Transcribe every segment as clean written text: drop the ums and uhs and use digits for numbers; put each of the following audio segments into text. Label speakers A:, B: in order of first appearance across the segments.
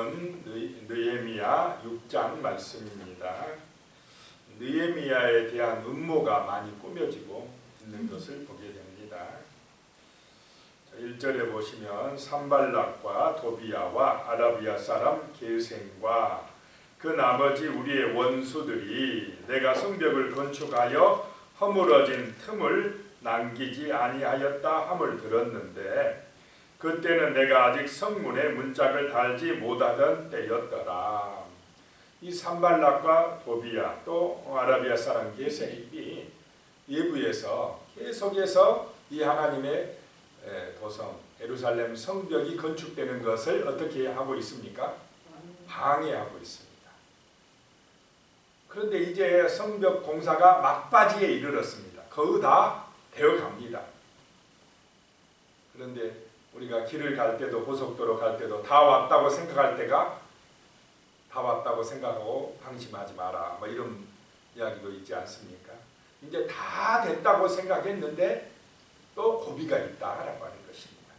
A: 본문 느헤미야 6장 말씀입니다. 느헤미야에 대한 음모가 많이 꾸며지고 있는 것을 보게 됩니다. 1절에 보시면 산발락과 도비야와 아라비아 사람 게셈과 그 나머지 우리의 원수들이 내가 성벽을 건축하여 허물어진 틈을 남기지 아니하였다 함을 들었는데 그때는 내가 아직 성문에 문짝을 달지 못하던 때였더라. 이 산발락과 도비야 또 아라비아 사람 게셈이 예부에서 계속해서 이 하나님의 도성 예루살렘 성벽이 건축되는 것을 어떻게 하고 있습니까? 방해하고 있습니다. 그런데 이제 성벽 공사가 막바지에 이르렀습니다. 거의 다 되어갑니다. 그런데 우리가 길을 갈 때도 고속도로 갈 때도 다 왔다고 생각할 때가 다 왔다고 생각하고 방심하지 마라 뭐 이런 이야기도 있지 않습니까? 이제 다 됐다고 생각했는데 또 고비가 있다라고 하는 것입니다.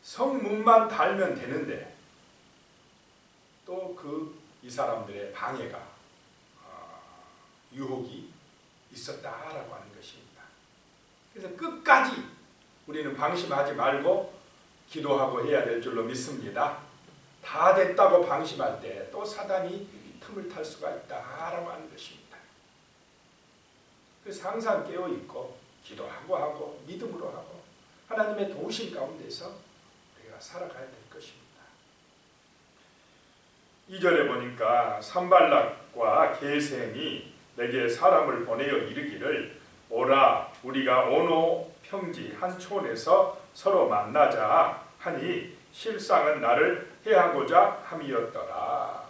A: 성문만 달면 되는데 또 이 사람들의 방해가 유혹이 있었다라고 하는 것입니다. 그래서 끝까지 우리는 방심하지 말고 기도하고 해야 될 줄로 믿습니다. 다 됐다고 방심할 때 또 사단이 틈을 탈 수가 있다라고 하는 것입니다. 그래서 항상 깨어있고 기도하고 하고 믿음으로 하고 하나님의 도우심 가운데서 우리가 살아가야 될 것입니다. 2절에 보니까 산발락과 게셈이 내게 사람을 보내어 이르기를 오라 우리가 오노 평지 한 촌에서 서로 만나자 하니 실상은 나를 해하고자 함이었더라.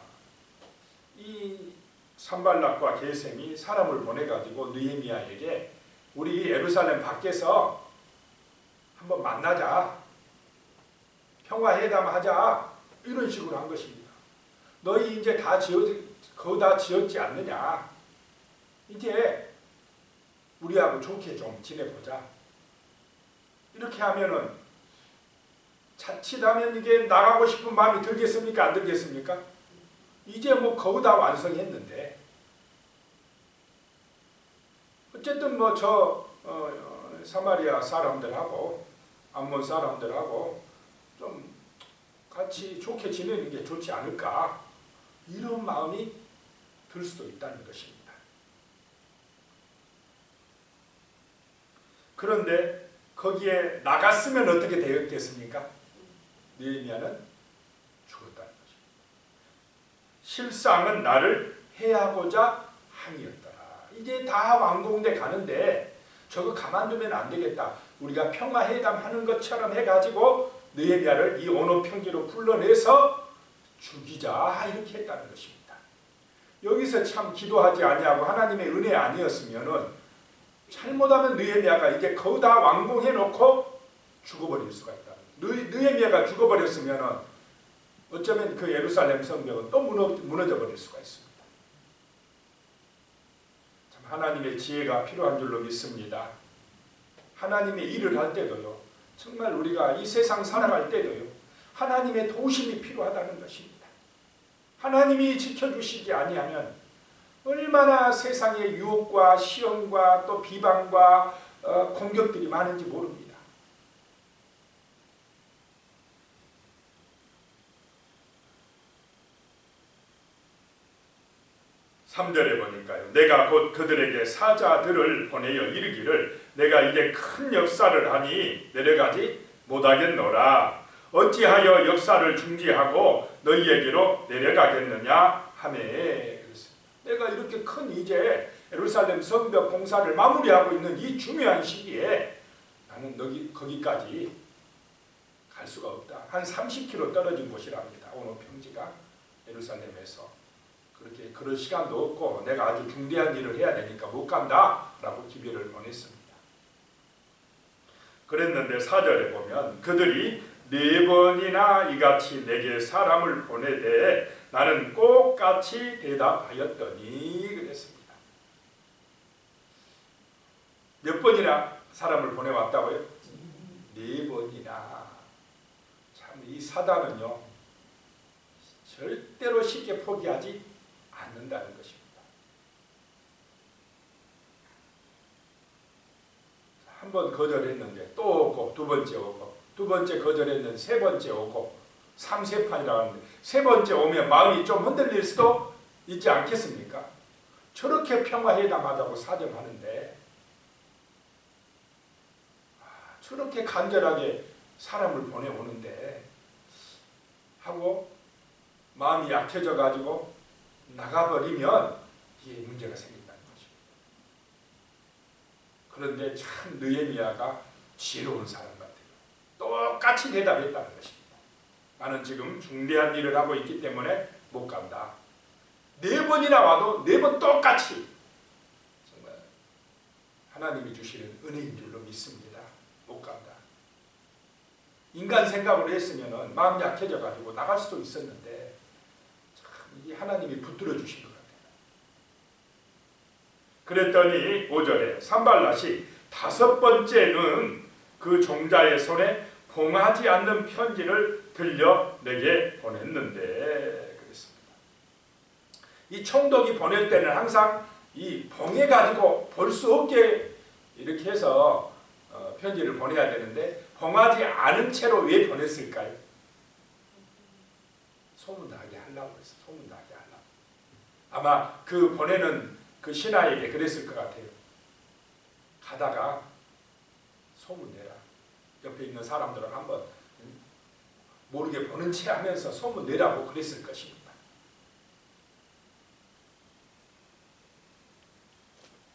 A: 이 산발락과 게셈이 사람을 보내가지고 느헤미야에게 우리 예루살렘 밖에서 한번 만나자 평화회담하자 이런 식으로 한 것입니다. 너희 이제 거의 다 지었지 않느냐 이제 우리하고 좋게 좀 지내보자. 이렇게 하면은 자칫하면 이게 나가고 싶은 마음이 들겠습니까? 안 들겠습니까? 이제 뭐 거의 다 완성했는데 어쨌든 뭐 사마리아 사람들하고 암몬 사람들하고 좀 같이 좋게 지내는 게 좋지 않을까 이런 마음이 들 수도 있다는 것입니다. 그런데 거기에 나갔으면 어떻게 되었겠습니까? 느헤미야는 죽었다는 것입니다. 실상은 나를 해하고자 함이었더라. 이제 다 완공돼 가는데 저거 가만두면 안 되겠다. 우리가 평화회담하는 것처럼 해가지고 느헤미야를 이 오노 평지로 불러내서 죽이자 이렇게 했다는 것입니다. 여기서 참 기도하지 아니하고 하나님의 은혜 아니었으면은 잘못하면 느헤미야가 이제 거의 다 완공해 놓고 죽어버릴 수가 있다. 느헤미야가 죽어버렸으면 어쩌면 그 예루살렘 성벽은 또 무너져 버릴 수가 있습니다. 참 하나님의 지혜가 필요한 줄로 믿습니다. 하나님의 일을 할 때도요. 정말 우리가 이 세상 살아갈 때도요. 하나님의 도우심이 필요하다는 것입니다. 하나님이 지켜주시지 아니하면 얼마나 세상의 유혹과 시험과 또 비방과 공격들이 많은지 모릅니다. (3절에) 보니까요. 내가 곧 그들에게 사자들을 보내어 이르기를 내가 이제 큰 역사를 하니 내려가지 못하겠노라. 어찌하여 역사를 중지하고 너희에게로 내려가겠느냐 하매. 내가 이렇게 큰 이제 예루살렘 성벽 공사를 마무리하고 있는 이 중요한 시기에 나는 거기까지 갈 수가 없다. 한 30km 떨어진 곳이랍니다. 오노 평지가 예루살렘에서. 그렇게 그럴 시간도 없고 내가 아주 중대한 일을 해야 되니까 못 간다 라고 기별을 보냈습니다. 그랬는데 4절에 보면 그들이 4번이나 이같이 내게 사람을 보내되 나는 꼭 같이 대답하였더니 그랬습니다. 몇 번이나 사람을 보내왔다고요? 4번이나. 참 이 사단은요 절대로 쉽게 포기하지 않는다는 것입니다. 한 번 거절했는데 또 오고 두 번째 오고 두 번째 거절했는데 세 번째 오고 3세판이라고 하는데 세 번째 오면 마음이 좀 흔들릴 수도 있지 않겠습니까? 저렇게 평화회담하자고 사정하는데 저렇게 간절하게 사람을 보내오는데 하고 마음이 약해져 가지고 나가버리면 이게 문제가 생긴다는 것입니다. 그런데 참 느헤미야가 지혜로운 사람 같아요. 똑같이 대답했다는 것입니다. 나는 지금 중대한 일을 하고 있기 때문에 못 간다. 4번이나 와도 4번 똑같이 정말 하나님이 주시는 은혜인 줄로 믿습니다. 못 간다. 인간 생각으로 했으면 마음 약해져 가지고 나갈 수도 있었는데 참 이 하나님이 붙들어 주신 것 같아요. 그랬더니 5절에 산발랏이 5번째는 그 종자의 손에 봉하지 않는 편지를 들려 내게 보냈는데 그랬습니다. 이 총독이 보낼 때는 항상 이 봉해 가지고 볼 수 없게 이렇게 해서 편지를 보내야 되는데 봉하지 않은 채로 왜 보냈을까요? 소문나게 하려고 했어. 소문나게 하려고. 아마 그 보내는 그 신하에게 그랬을 것 같아요. 가다가 소문내라. 옆에 있는 사람들은 한번 모르게 보는 채 하면서 소문내라고 그랬을 것입니다.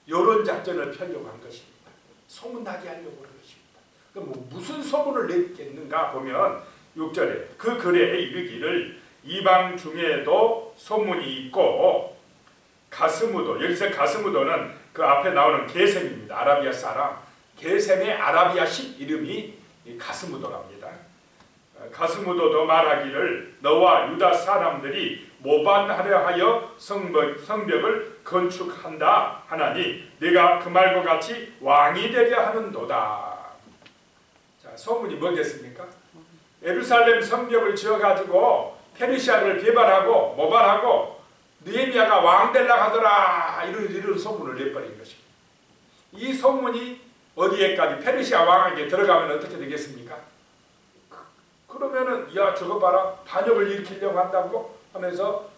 A: 이런 작전을 펴려고 한 것입니다. 소문나게 하려고 그런 것입니다. 그럼 무슨 소문을 냈겠는가 보면 6절에 그 글에 이르기를 이방 중에도 소문이 있고 가스무도, 여기서 가스무도는 그 앞에 나오는 게셈입니다. 아라비아 사람 게셈의 아라비아식 이름이 가스무도랍니다. 가스무도도 말하기를 너와 유다 사람들이 모반하려 하여 성벽을 건축한다 하나니 네가 그 말과 같이 왕이 되려 하는도다. 자, 소문이 뭐겠습니까? 예루살렘 성벽을 지어가지고 페르시아를 개발하고 모발하고 느헤미야가 왕 되려고 하더라 이런 소문을 내버린 것입니다. 이 소문이 어디에까지 페르시아 왕에게 들어가면 어떻게 되겠습니까? 그러면은 야 저거 봐라 반역을 일으키려고 한다고 하면서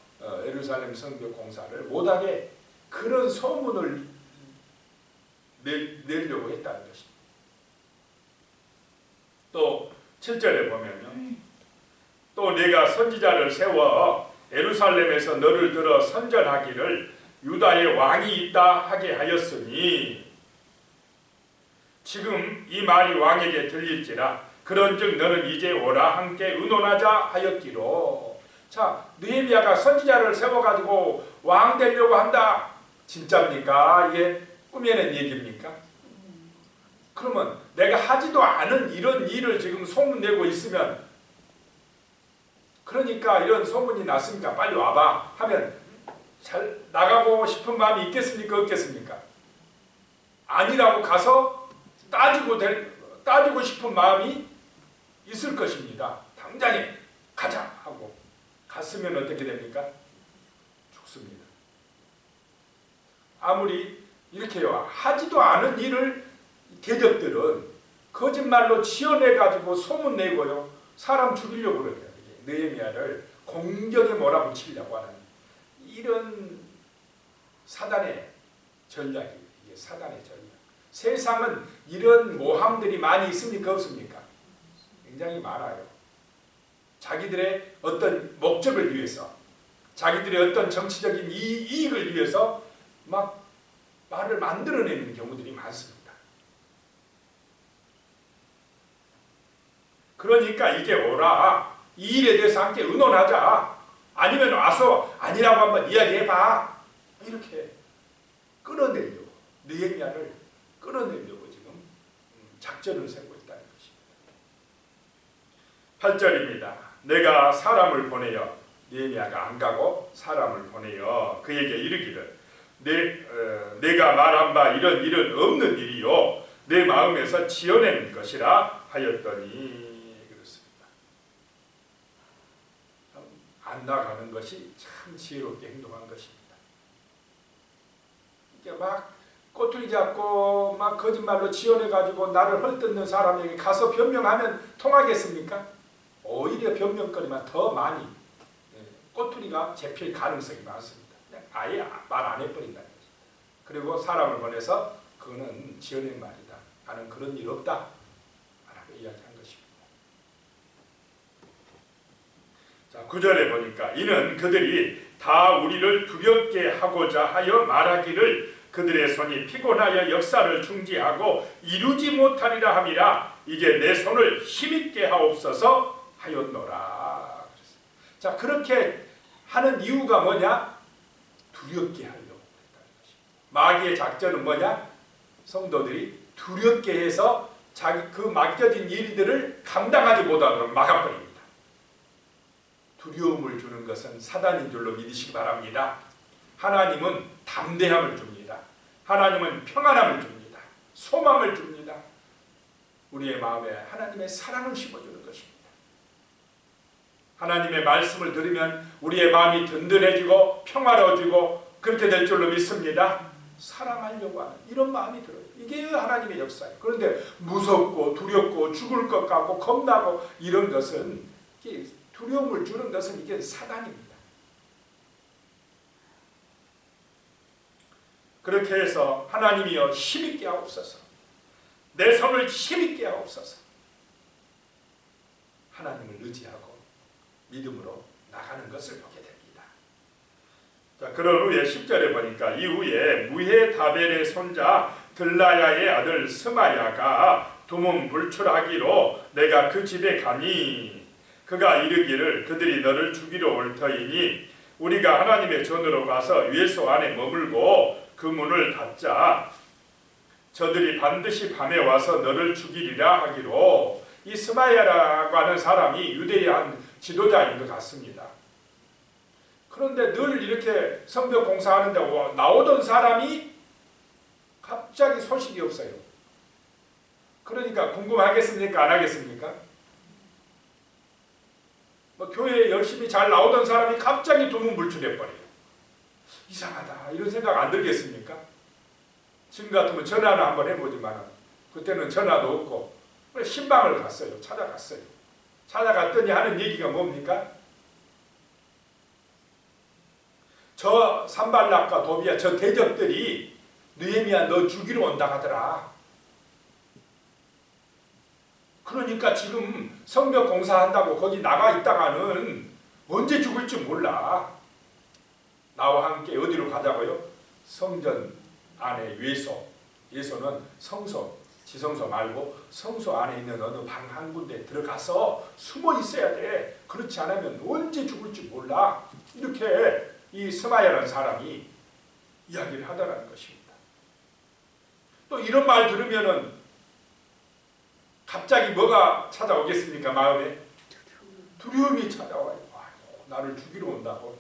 A: 예루살렘 성벽 공사를 못하게 그런 소문을 내려고 했다는 것입니다. 또 7절에 보면요. 또 내가 선지자를 세워 예루살렘에서 너를 들어 선전하기를 유다의 왕이 있다 하게 하였으니 지금 이 말이 왕에게 들릴지라 그런즉 너는 이제 오라 함께 의논하자 하였기로. 자, 느헤미야가 선지자를 세워가지고 왕 되려고 한다. 진짜입니까? 이게 꾸며낸 얘기입니까? 그러면 내가 하지도 않은 이런 일을 지금 소문내고 있으면 그러니까 이런 소문이 났으니까 빨리 와봐 하면 잘 나가고 싶은 마음이 있겠습니까? 없겠습니까? 아니라고 가서 따지고 싶은 마음이 있을 것입니다. 당장에 가자 하고 갔으면 어떻게 됩니까? 죽습니다. 아무리 이렇게요 하지도 않은 일을 대적들은 거짓말로 지어내가지고 소문내고요 사람 죽이려고 그래요. 느헤미야를 공격에 몰아붙이려고 하는 이런 사단의 전략이 이게 사단의 전략. 세상은 이런 모함들이 많이 있습니까? 없습니까? 굉장히 많아요. 자기들의 어떤 목적을 위해서 자기들의 어떤 정치적인 이익을 위해서 막 말을 만들어내는 경우들이 많습니다. 그러니까 이제 오라. 이 일에 대해서 함께 의논하자. 아니면 와서 아니라고 한번 이야기해봐. 이렇게 끌어내려고 느헤미야를 끌어내려고 지금 작전을 세우고 있다는 것입니다. 8절입니다. 내가 사람을 보내어 느헤미야가 안 가고 사람을 보내어 그에게 이르기를 내가 말한 바 이런 일은 없는 일이요 내 마음에서 지어낸 것이라 하였더니 그렇습니다. 만나가는 것이 참 지혜롭게 행동한 것입니다. 이게 막 꼬투리 잡고 막 거짓말로 지어내가지고 나를 헐뜯는 사람에게 가서 변명하면 통하겠습니까? 오히려 변명거리만 더 많이 꼬투리가 잡힐 가능성이 많습니다. 그냥 아예 말 안 해버린다는 거죠. 그리고 사람을 보내서 그거는 지어낸 말이다. 나는 그런 일 없다. 라고 이야기한 것입니다. 자, 9절에 보니까 이는 그들이 다 우리를 두렵게 하고자 하여 말하기를 그들의 손이 피곤하여 역사를 중지하고 이루지 못하리라 함이라. 이제 내 손을 힘있게 하옵소서 하였노라. 자, 그렇게 하는 이유가 뭐냐? 두렵게 하려고 했다는 것입니다. 마귀의 작전은 뭐냐? 성도들이 두렵게 해서 그 맡겨진 일들을 감당하지 못하도록 막아버립니다. 두려움을 주는 것은 사단인 줄로 믿으시기 바랍니다. 하나님은 담대함을 줍니다. 하나님은 평안함을 줍니다. 소망을 줍니다. 우리의 마음에 하나님의 사랑을 심어주는 것입니다. 하나님의 말씀을 들으면 우리의 마음이 든든해지고 평화로워지고 그렇게 될 줄로 믿습니다. 사랑하려고 하는 이런 마음이 들어요. 이게 하나님의 역사예요. 그런데 무섭고 두렵고 죽을 것 같고 겁나고 이런 것은, 두려움을 주는 것은 이게 사단입니다. 그렇게 해서 하나님이여 힘있게 하옵소서, 내 손을 힘있게 하옵소서. 하나님을 의지하고 믿음으로 나가는 것을 보게 됩니다. 자, 그런 후에 10절에 보니까 이후에 무헤다벨의 손자 들라야의 아들 스마야가 두문불출하기로 내가 그 집에 가니 그가 이르기를 그들이 너를 죽이러 올 터이니 우리가 하나님의 전으로 가서 유에소 안에 머물고 그 문을 닫자. 저들이 반드시 밤에 와서 너를 죽이리라 하기로. 이 스마야라고 하는 사람이 유대의 한 지도자인 것 같습니다. 그런데 늘 이렇게 성벽 공사하는데 나오던 사람이 갑자기 소식이 없어요. 그러니까 궁금하겠습니까? 안 하겠습니까? 교회에 열심히 잘 나오던 사람이 갑자기 두문불출해버려요. 이상하다 이런 생각 안 들겠습니까? 지금 같으면 전화는 한번 해보지만 그때는 전화도 없고 신방을 갔어요. 찾아갔어요. 찾아갔더니 하는 얘기가 뭡니까? 저 산발락과 도비야 저 대적들이 느헤미야 너 죽이러 온다 하더라. 그러니까 지금 성벽 공사한다고 거기 나가 있다가는 언제 죽을지 몰라. 나와 함께 어디로 가자고요? 성전 안에 예소. 예소는 성소, 지성소 말고 성소 안에 있는 어느 방 한 군데 들어가서 숨어 있어야 돼. 그렇지 않으면 언제 죽을지 몰라. 이렇게 이 스마야라는 사람이 이야기를 하더라는 것입니다. 또 이런 말 들으면은 갑자기 뭐가 찾아오겠습니까? 마음에 두려움이 찾아와요. 나를 죽이러 온다고.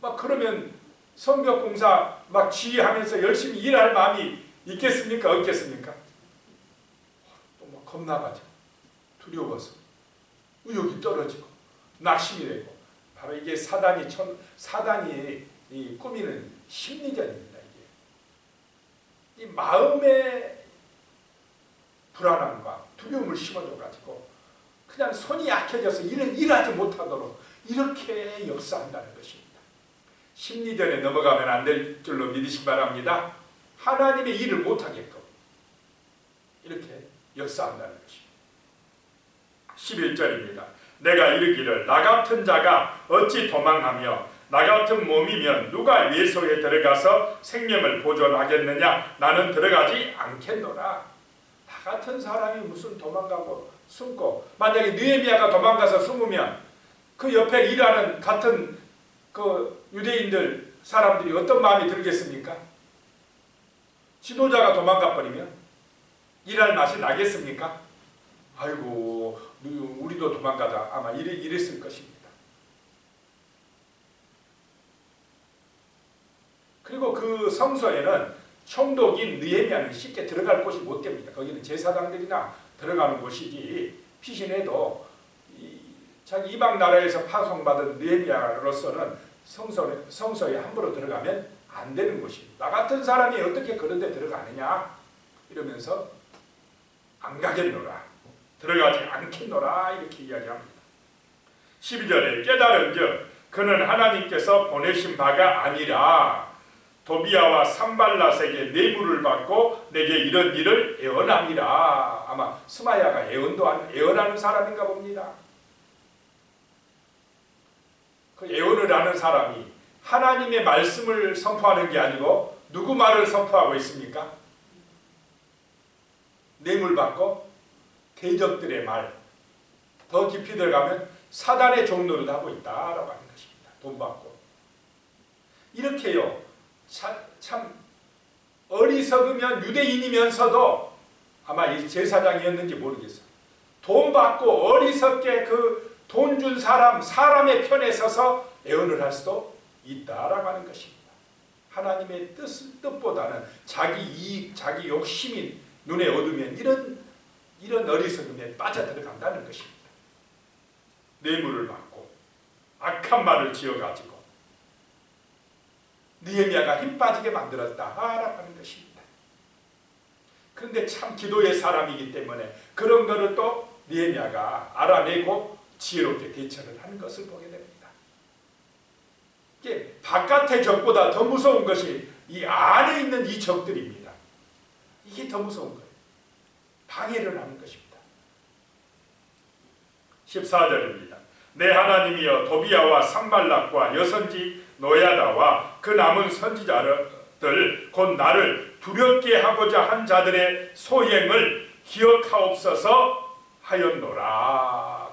A: 막 그러면 성벽 공사 막 지휘하면서 열심히 일할 마음이 있겠습니까? 없겠습니까? 또 막 겁나가지고 두려워서 의욕이 떨어지고 낙심이 되고. 바로 이게 사단이 꾸미는 심리전입니다. 이게 이 마음의 불안함과 두려움을 심어줘가지고 그냥 손이 약해져서 일하지 못하도록 이렇게 역사한다는 것입니다. 심리전에 넘어가면 안 될 줄로 믿으시기 바랍니다. 하나님의 일을 못하게끔 이렇게 역사한다는 것입니다. 11절입니다. 내가 이르기를 나 같은 자가 어찌 도망하며 나 같은 몸이면 누가 예소에 들어가서 생명을 보존하겠느냐. 나는 들어가지 않겠노라. 나 같은 사람이 무슨 도망가고 숨고, 만약에 느헤미야가 도망가서 숨으면 그 옆에 일하는 같은 그 유대인들 사람들이 어떤 마음이 들겠습니까? 지도자가 도망가 버리면 일할 맛이 나겠습니까? 아이고 우리도 도망가자 아마 이랬을 것입니다. 그리고 그 성소에는 총독인 느헤미야는 쉽게 들어갈 곳이 못 됩니다. 거기는 제사장들이나 들어가는 곳이지 피신해도 자기 이방 나라에서 파송받은 느헤미야로서는 성소에 함부로 들어가면 안 되는 것입니다. 나 같은 사람이 어떻게 그런 데 들어가느냐 이러면서 안 가겠노라, 들어가지 않겠노라 이렇게 이야기합니다. 12절에 깨달은즉 그는 하나님께서 보내신 바가 아니라 도비야와 산발랏에게 뇌물을 받고 내게 이런 일을 애원함이라. 아마 스마야가 애원하는 사람인가 봅니다. 그 애원을 하는 사람이 하나님의 말씀을 선포하는 게 아니고 누구 말을 선포하고 있습니까? 뇌물 받고 대적들의 말, 더 깊이 들어가면 사단의 종노릇 하고 있다라고 하는 것입니다. 돈 받고. 이렇게요. 참 어리석으면 유대인이면서도 아마 제사장이었는지 모르겠어요. 돈 받고 어리석게 그 돈 준 사람의 편에 서서 애원을 할 수도 있다라고 하는 것입니다. 하나님의 뜻보다는 자기 이익, 자기 욕심이 눈에 어두면 이런 어리석음에 빠져들어간다는 것입니다. 뇌물을 받고 악한 말을 지어가지고 느헤미야가 힘 빠지게 만들었다라고 하는 것입니다. 그런데 참 기도의 사람이기 때문에 그런 것을 또 느헤미야가 알아내고 지혜롭게 대처를 하는 것을 보게 됩니다. 이게 바깥의 적보다 더 무서운 것이 이 안에 있는 이 적들입니다. 이게 더 무서운 거예요. 방해를 하는 것입니다. 14절입니다. 내 하나님이여 도비야와 산발락과 여선지 노야다와 그 남은 선지자들 곧 나를 두렵게 하고자 한 자들의 소행을 기억하옵소서 하였노라.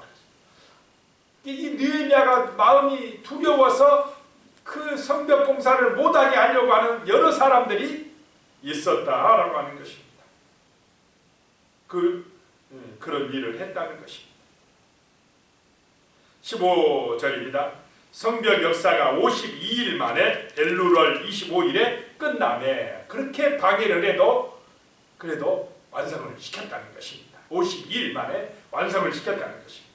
A: 이 느헤미야가 마음이 두려워서 그 성벽 공사를 못하게 하려고 하는 여러 사람들이 있었다라고 하는 것입니다. 그런 일을 했다는 것입니다. 15절입니다. 성벽 역사가 52일 만에 엘루월 25일에 끝남에 그렇게 방해를 해도 그래도 완성을 시켰다는 것입니다. 52일 만에 완성을 시켰다는 것입니다.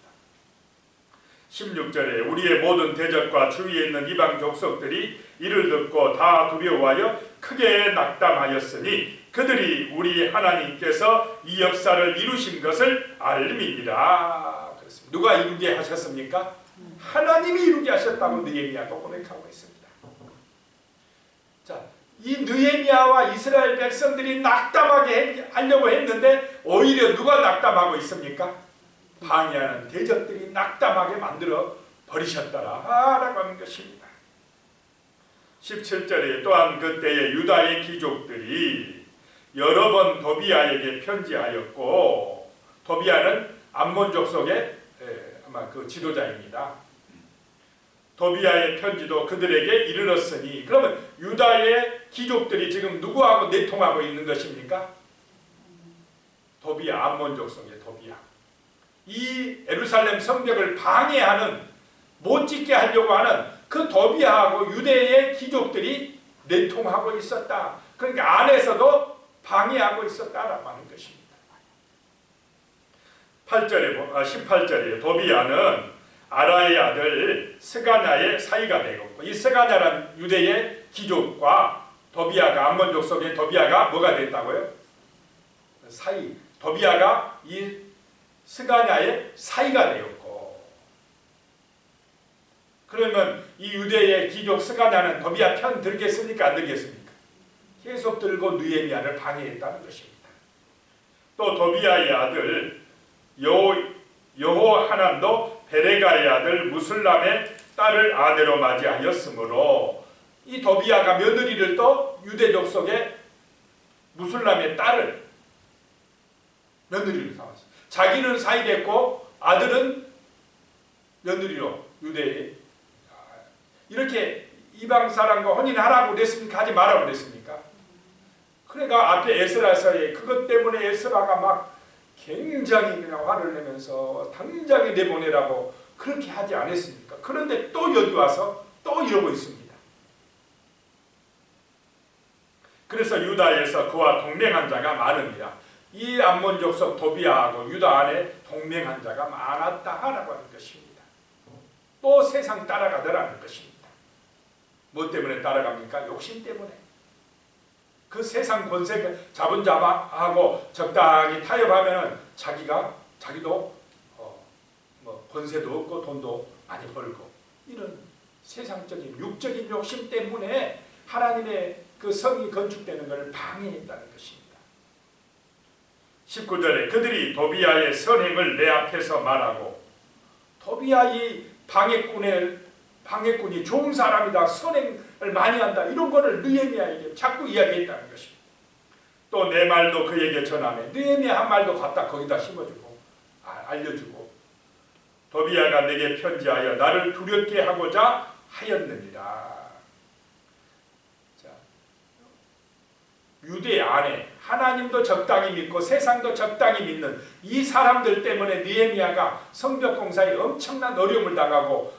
A: 16절에 우리의 모든 대적과 주위에 있는 이방 족속들이 이를 듣고 다 두려워하여 크게 낙담하였으니 그들이 우리 하나님께서 이 역사를 이루신 것을 알미니라. 그렇습니다. 누가 이루게 하셨습니까? 하나님이 이루게 하셨다고 느헤미야도 고백하고 있습니다. 자, 이 느헤미야와 이스라엘 백성들이 낙담하게 하려고 했는데 오히려 누가 낙담하고 있습니까? 방해하는 대적들이 낙담하게 만들어 버리셨다라고 하는 것입니다. 17절에 또한 그때에 유다의 귀족들이 여러 번 도비야에게 편지하였고, 도비야는 암몬 족속의 아마 그 지도자입니다. 도비야의 편지도 그들에게 이르렀으니, 그러면 유다의 귀족들이 지금 누구하고 내통하고 있는 것입니까? 도비야, 암몬 족속의 도비야. 이 예루살렘 성벽을 방해하는, 못 짓게 하려고 하는 그 도비야하고 유대의 귀족들이 내통하고 있었다. 그러니까 안에서도 방해하고 있었다라고 하는 것입니다. 18절에 도비야는 아라의 아들 스가냐의 사이가 되었고, 이 스가냐란 유대의 귀족과 도비야가, 암몬 족속의 도비야가 뭐가 됐다고요? 사이. 도비야가 이 스가냐의 사이가 되었고, 그러면 이 유대의 귀족 스가냐는 도비야 편 들겠습니까? 안 들겠습니까? 계속 들고 느헤미야를 방해했다는 것입니다. 또 도비야의 아들 여호하난도 베레가의 아들 무슬람의 딸을 아내로 맞이하였으므로, 이 도비야가 며느리를 또 유대 족속의 무슬람의 딸을 며느리로 삼았어요. 자기는 사이됐고 아들은 며느리로 유대에, 이렇게 이방 사람과 혼인하라고 그랬습니까? 하지 말라고 그랬습니까? 그러니까 앞에 에스라서에 그것 때문에 에스라가 막 굉장히 그냥 화를 내면서 당장에 내보내라고 그렇게 하지 않았습니까? 그런데 또 여기 와서 또 이러고 있습니다. 그래서 유다에서 그와 동맹한 자가 많으니라. 이 암몬 족속 도비야하고 유다 안에 동맹한 자가 많았다라고 하는 것입니다. 또 세상 따라가더라는 것입니다. 뭐 때문에 따라갑니까? 욕심 때문에. 그 세상 권세 자본자하고 적당히 타협하면은 자기도 뭐 권세도 얻고 돈도 많이 벌고, 이런 세상적인 육적인 욕심 때문에 하나님의 그 성이 건축되는 것을 방해했다는 것입니다. 19절에 그들이 도비야의 선행을 내 앞에서 말하고, 도비야 이 방해꾼이 좋은 사람이다, 선행을 많이 한다, 이런 거를 느헤미야에게 자꾸 이야기했다는 것입니다. 또 내 말도 그에게 전하며, 느헤미야 한 말도 갖다 거기다 심어주고 알려주고, 도비야가 내게 편지하여 나를 두렵게 하고자 하였느니라. 자, 유대 안에 하나님도 적당히 믿고 세상도 적당히 믿는 이 사람들 때문에 느헤미야가 성벽 공사에 엄청난 어려움을 당하고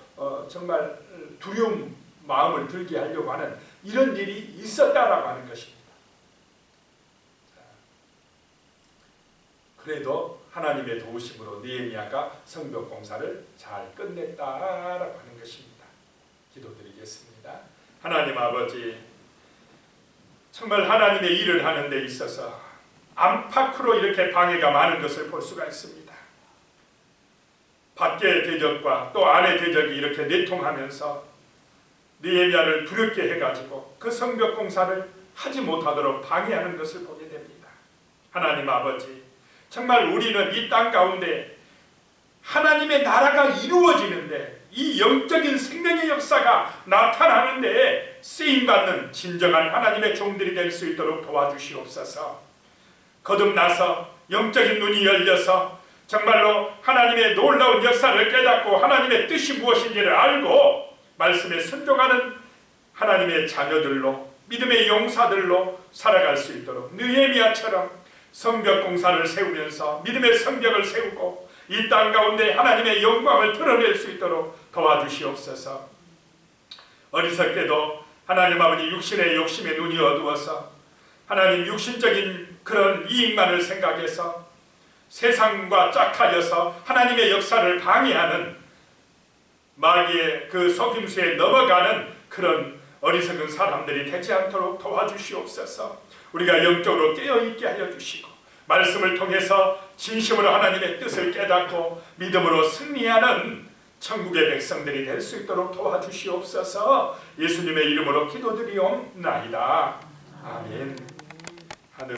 A: 정말 두려운 마음을 들게 하려고 하는 이런 일이 있었다라고 하는 것입니다. 자, 그래도 하나님의 도우심으로 느헤미야가 성벽 공사를 잘 끝냈다라고 하는 것입니다. 기도드리겠습니다. 하나님 아버지, 정말 하나님의 일을 하는 데 있어서 안팎으로 이렇게 방해가 많은 것을 볼 수가 있습니다. 밖의 대적과 또 안의 대적이 이렇게 내통하면서 느헤미야를 두렵게 해가지고 그 성벽 공사를 하지 못하도록 방해하는 것을 보게 됩니다. 하나님 아버지, 정말 우리는 이 땅 가운데 하나님의 나라가 이루어지는데, 이 영적인 생명의 역사가 나타나는데 쓰임받는 진정한 하나님의 종들이 될 수 있도록 도와주시옵소서. 거듭나서 영적인 눈이 열려서 정말로 하나님의 놀라운 역사를 깨닫고 하나님의 뜻이 무엇인지를 알고 말씀에 순종하는 하나님의 자녀들로, 믿음의 용사들로 살아갈 수 있도록 느헤미야처럼 성벽 공사를 세우면서 믿음의 성벽을 세우고 이 땅 가운데 하나님의 영광을 드러낼 수 있도록 도와주시옵소서. 어리석게도 하나님 아버지 육신의 욕심에 눈이 어두워서 하나님 육신적인 그런 이익만을 생각해서 세상과 짝하여서 하나님의 역사를 방해하는 마귀의 그 속임수에 넘어가는 그런 어리석은 사람들이 되지 않도록 도와주시옵소서. 우리가 영적으로 깨어있게 하여 주시고 말씀을 통해서 진심으로 하나님의 뜻을 깨닫고 믿음으로 승리하는 천국의 백성들이 될 수 있도록 도와주시옵소서. 예수님의 이름으로 기도드리옵나이다. 아멘.